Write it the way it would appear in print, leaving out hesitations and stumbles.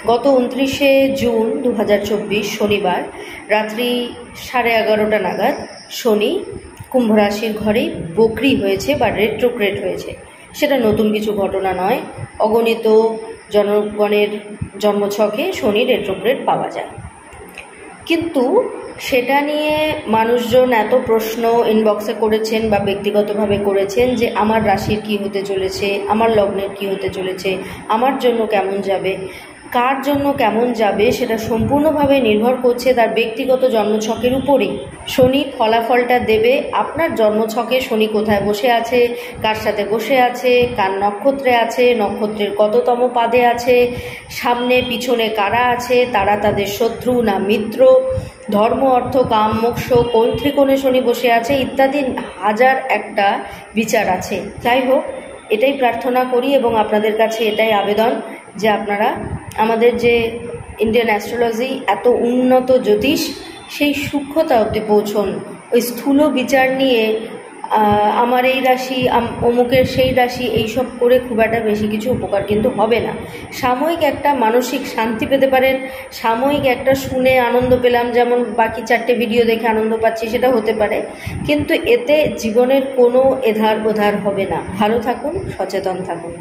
গত 29শে জুন 2024 শনিবার রাত্রি 11:30 নাগাদ শনি কুম্ভ রাশির ঘরেই বক্রি হয়েছে বা রেট্রোগ্রেড হয়েছে। সেটা নতুন কিছু ঘটনা নয়, অগণিত জনগণের জন্মছকে শনি রেট্রোগ্রেড পাওয়া যায়। কিন্তু সেটা নিয়ে মানুষজন এত প্রশ্ন ইনবক্সে করেছেন বা ব্যক্তিগতভাবে করেছেন যে আমার রাশির কী হতে চলেছে, আমার লগ্নের কী হতে চলেছে, আমার জন্য কেমন যাবে। কার জন্য কেমন যাবে সেটা সম্পূর্ণভাবে নির্ভর করছে তার ব্যক্তিগত জন্মছকের উপরেই। শনি ফলাফলটা দেবে আপনার জন্মছকে শনি কোথায় বসে আছে, কার সাথে বসে আছে, কার নক্ষত্রে আছে, নক্ষত্রের কততম পাদে আছে, সামনে পিছনে কারা আছে, তারা তাদের শত্রু না মিত্র, ধর্ম অর্থ কাম মোক্ষ কোন ত্রিকোণে শনি বসে আছে ইত্যাদি হাজার একটা বিচার আছে। যাই হোক, এটাই প্রার্থনা করি এবং আপনাদের কাছে এটাই আবেদন যে আপনারা আমাদের যে ইন্ডিয়ান অ্যাস্ট্রোলজি এত উন্নত জ্যোতিষ সেই সূক্ষ্মতা অবধি পৌঁছন। ওই স্থূল বিচার নিয়ে আমার এই রাশি অমুকের সেই রাশি এইসব করে খুব একটা বেশি কিছু উপকার কিন্তু হবে না। সাময়িক একটা মানসিক শান্তি পেতে পারেন, সাময়িক একটা শুনে আনন্দ পেলাম, যেমন বাকি 4টে ভিডিও দেখে আনন্দ পাচ্ছি, সেটা হতে পারে, কিন্তু এতে জীবনের কোনো এধার ওধার হবে না। ভালো থাকুন, সচেতন থাকুন।